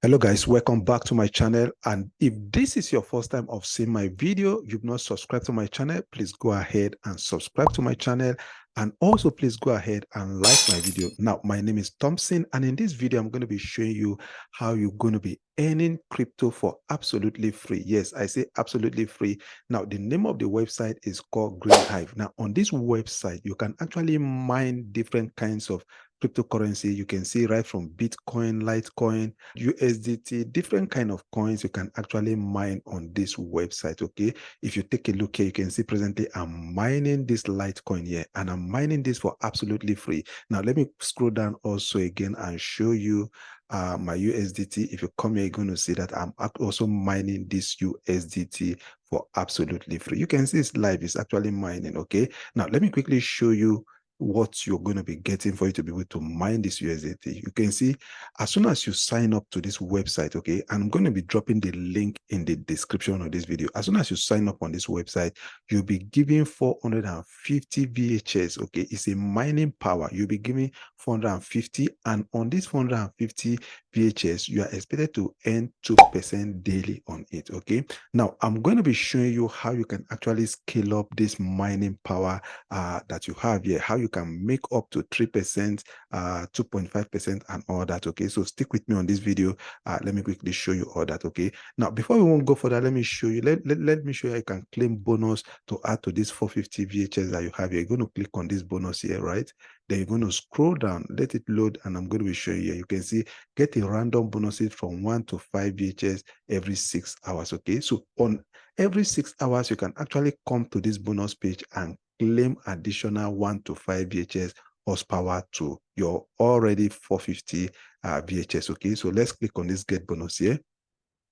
Hello guys, welcome back to my channel. And if this is your first time of seeing my video, you've not subscribed to my channel, please go ahead and subscribe to my channel. And also please go ahead and like my video. Now, my name is Thompson, and in this video, I'm going to be showing you how you're going to be earning crypto for absolutely free. Yes, I say absolutely free. Now, the name of the website is called GREENHIVE. Now, on this website, you can actually mine different kinds of cryptocurrency. You can see right from Bitcoin, Litecoin, USDT, different kind of coins you can actually mine on this website. Okay, if you take a look here, you can see presently I'm mining this Litecoin here, and I'm mining this for absolutely free. Now let me scroll down also again and show you my USDT. If you come here, you're going to see that I'm also mining this USDT for absolutely free. You can see it's live, it's actually mining. Okay, now let me quickly show you what you're going to be getting for you to be able to mine this USDT. You can see as soon as you sign up to this website, okay, and I'm going to be dropping the link in the description of this video. As soon as you sign up on this website, you'll be giving 450 VHS. Okay, it's a mining power. You'll be giving 450, and on this 450 VHS, you are expected to earn 2% daily on it. Okay, now I'm going to be showing you how you can actually scale up this mining power that you have here, how you can make up to 3%, 2.5%, and all that. Okay, so stick with me on this video. Let me quickly show you all that. Okay, now before we won't go further, let me show you. Let me show you how you can claim bonus to add to this 450 VHS that you have here. You're going to click on this bonus here, right? Then you're going to scroll down, let it load, and I'm going to be showing you here. You can see get a random bonuses from 1 to 5 VHS every 6 hours. Okay, so on every 6 hours, you can actually come to this bonus page and claim additional 1 to 5 VHS horsepower to your already 450 VHS. Okay, so let's click on this get bonus here.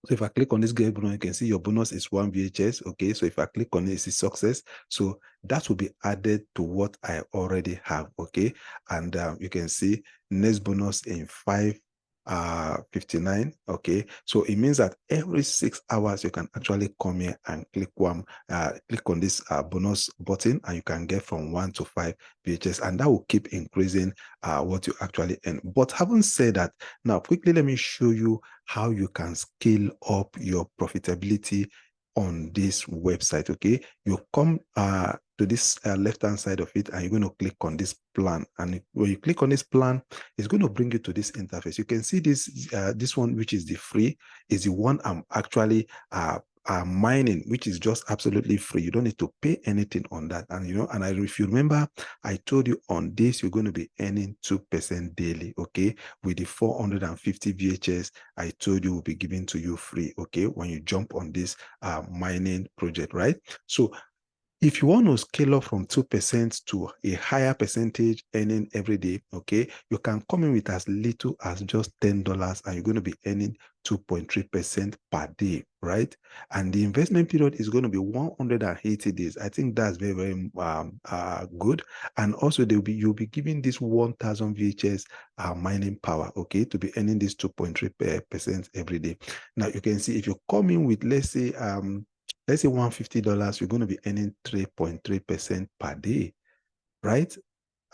So if I click on this get bonus, you can see your bonus is 1 VHS. Okay, so if I click on it, it's a success. So that will be added to what I already have. Okay, and you can see next bonus in 5:59. Okay, so it means that every 6 hours you can actually come here and click on this bonus button, and you can get from 1 to 5 VHS, and that will keep increasing what you actually earn. But having said that, now quickly let me show you how you can scale up your profitability on this website. Okay, you come to this left-hand side of it, and you're going to click on this plan. And when you click on this plan, it's going to bring you to this interface. You can see this one, which is the free, is the one I'm actually mining, which is just absolutely free. You don't need to pay anything on that. And if you remember, I told you on this you're going to be earning 2% daily. Okay, with the 450 VHS I told you will be given to you free. Okay, when you jump on this mining project, right? So if you want to scale up from 2% to a higher percentage earning every day, okay, you can come in with as little as just $10, and you're going to be earning 2.3% per day, right? And the investment period is going to be 180 days. I think that's very, very good. And also you'll be giving this 1,000 VHS mining power, okay, to be earning this 2.3% every day. Now you can see if you come in with, let's say $150, you're going to be earning 3.3% per day, right?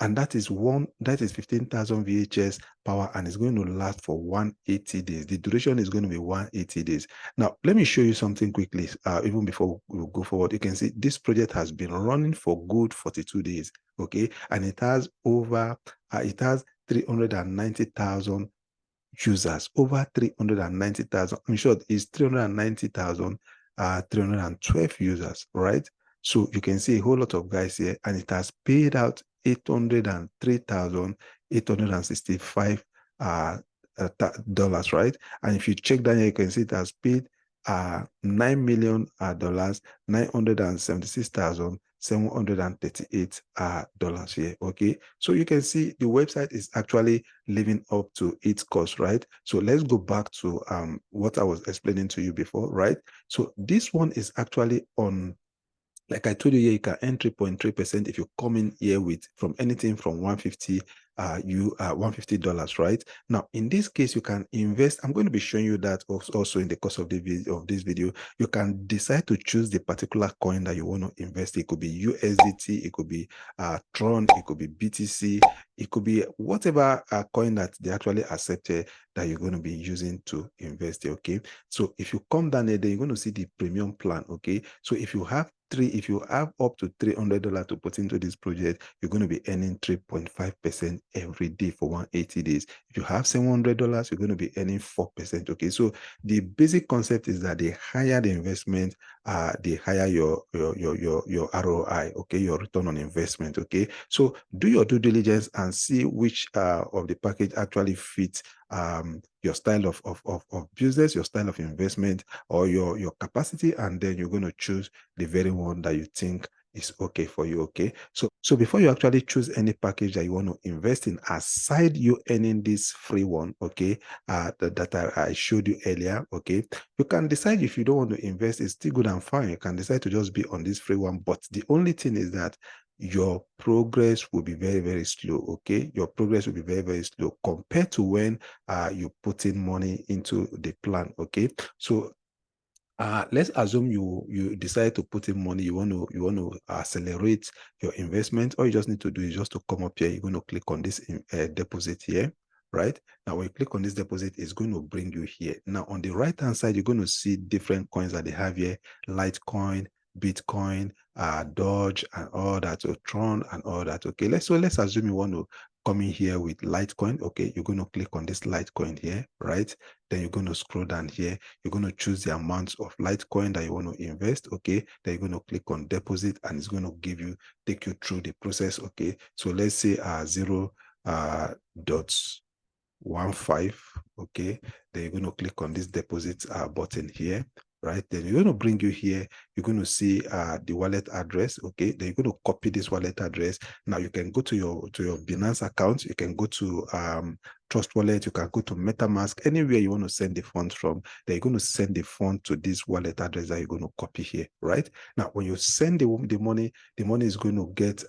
And that is 15,000 VHS power, and it's going to last for 180 days. The duration is going to be 180 days. Now, let me show you something quickly. Even before we go forward, you can see this project has been running for good 42 days. Okay, and it has 390,000 users, over 390,000. In short, it's 390,000. 312 users, right? So you can see a whole lot of guys here, and it has paid out $803,865 dollars, right? And if you check down here, you can see it has paid $9 million, $976,738 dollars here. Okay, so you can see the website is actually living up to its cost, right? So let's go back to what I was explaining to you before, right? So this one is actually on, like I told you here, you can earn 3.3% if you come in here with from anything from 150 you $150, right? Now, in this case, you can invest. I'm going to be showing you that also in the course of this video. You can decide to choose the particular coin that you want to invest. It could be USDT, it could be Tron, it could be BTC, it could be whatever coin that they actually accepted that you're going to be using to invest. Okay, so if you come down here, then you're going to see the premium plan. Okay, so if you have up to $300 to put into this project, you're going to be earning 3.5% every day for 180 days. If you have $700, you're going to be earning 4%. Okay, so the basic concept is that the higher the investment, the higher your ROI. Okay, your return on investment. Okay, so do your due diligence and see which of the package actually fits your style of business, your style of investment, or your capacity, and then you're going to choose the very one that you think is okay for you. Okay, so before you actually choose any package that you want to invest in, aside you earning this free one, okay, that I showed you earlier, okay, you can decide if you don't want to invest. It's still good and fine. You can decide to just be on this free one, but the only thing is that your progress will be very, very slow. Okay, your progress will be very, very slow compared to when you put in money into the plan. Okay, so let's assume you decide to put in money. You want to accelerate your investment. All you just need to do is just to come up here. You're going to click on this deposit here, right? Now when you click on this deposit, it's going to bring you here. Now on the right hand side, you're going to see different coins that they have here: Litecoin, Bitcoin, Doge, and all that, or Tron, and all that. Okay, let's assume you want to come in here with Litecoin. Okay, you're going to click on this Litecoin here, right? Then you're going to scroll down here. You're going to choose the amount of Litecoin that you want to invest. Okay, then you're going to click on deposit, and it's going to take you through the process. Okay, so let's say 0.15. Okay, then you're going to click on this deposit button here, right? Then you're going to bring you here. You're going to see the wallet address. Okay, then you're going to copy this wallet address. Now you can go to your Binance account. You can go to Trust Wallet. You can go to MetaMask. Anywhere you want to send the funds from, then you're going to send the fund to this wallet address that you're going to copy here, right? Now when you send the money is going to get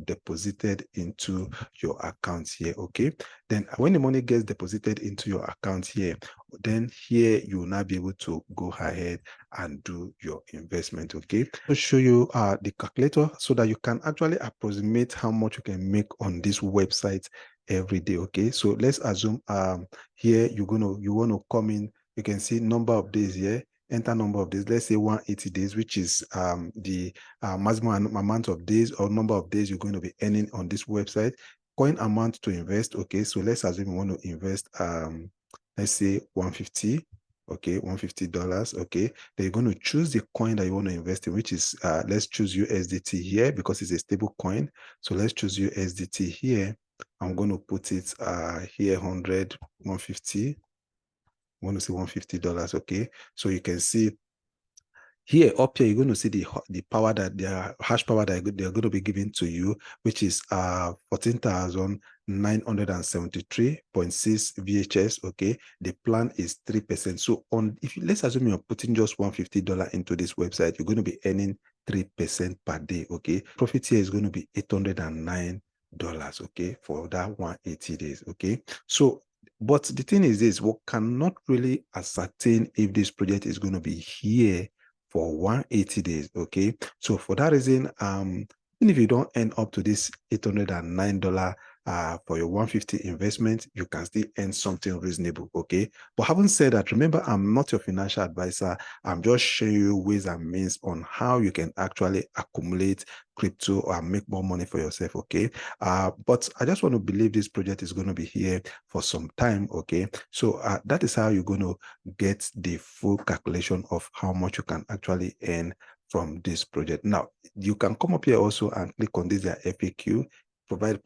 deposited into your account here. Okay, then when the money gets deposited into your account here, then here you will now be able to go ahead and do your investment. Okay, I'll show you the calculator so that you can actually approximate how much you can make on this website every day. Okay, so let's assume here you want to come in. You can see number of days here. Enter number of days. Let's say 180 days, which is the maximum amount of days or number of days you're going to be earning on this website. Coin amount to invest. Okay, so let's assume you want to invest let's say 150. Okay, $150. Okay, then you're going to choose the coin that you want to invest in, which is let's choose USDT here because it's a stable coin. So let's choose USDT here. I'm going to put it here 150. I want to say $150. Okay, so you can see here up here, you're going to see the power that their hash power that they're going to be giving to you, which is 14,973.6 VHS. Okay, the plan is 3%. So let's assume you're putting just $150 into this website, you're going to be earning 3% per day. Okay, profit here is going to be $809. Okay, for that 180 days. Okay, so but the thing is this: we cannot really ascertain if this project is going to be here for 180 days. Okay, so for that reason, even if you don't end up to this $809 for your 150 investment, you can still earn something reasonable. Okay, but having said that, remember, I'm not your financial advisor. I'm just showing you ways and means on how you can actually accumulate crypto or make more money for yourself. Okay, but I just want to believe this project is going to be here for some time. Okay, so that is how you're going to get the full calculation of how much you can actually earn from this project. Now you can come up here also and click on this FAQ. Provide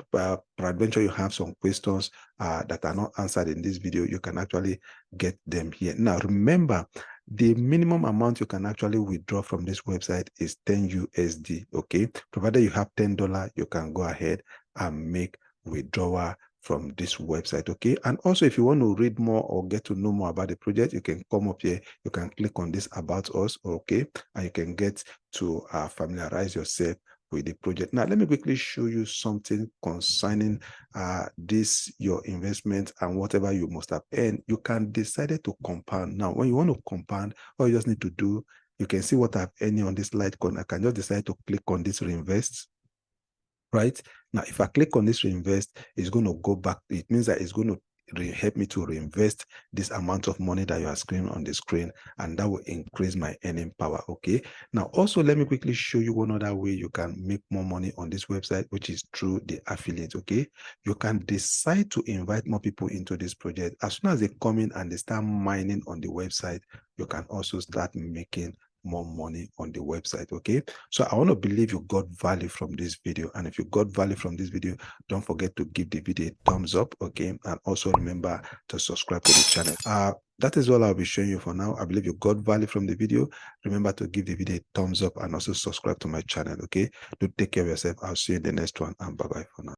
peradventure you have some questions that are not answered in this video, you can actually get them here. Now remember, the minimum amount you can actually withdraw from this website is 10 USD. Okay, provided you have $10, you can go ahead and make withdrawal from this website. Okay, and also if you want to read more or get to know more about the project, you can come up here, you can click on this about us. Okay, and you can get to familiarize yourself with the project. Now, let me quickly show you something concerning this, your investment and whatever you must have earned. You can decide to compound. Now, when you want to compound, all you just need to do, you can see what I've earned on this Litecoin. I can just decide to click on this reinvest. Right now, if I click on this reinvest, it's going to go back. It means that it's going to help me to reinvest this amount of money that you are seeing on the screen, and that will increase my earning power. Okay, now also let me quickly show you one other way you can make more money on this website, which is through the affiliate. Okay, you can decide to invite more people into this project. As soon as they come in and they start mining on the website, you can also start making more money on the website. Okay, so I want to believe you got value from this video, and if you got value from this video, don't forget to give the video a thumbs up. Okay, and also remember to subscribe to the channel. That is all I'll be showing you for now. I believe you got value from the video. Remember to give the video a thumbs up and also subscribe to my channel. Okay, do take care of yourself. I'll see you in the next one, and bye bye for now.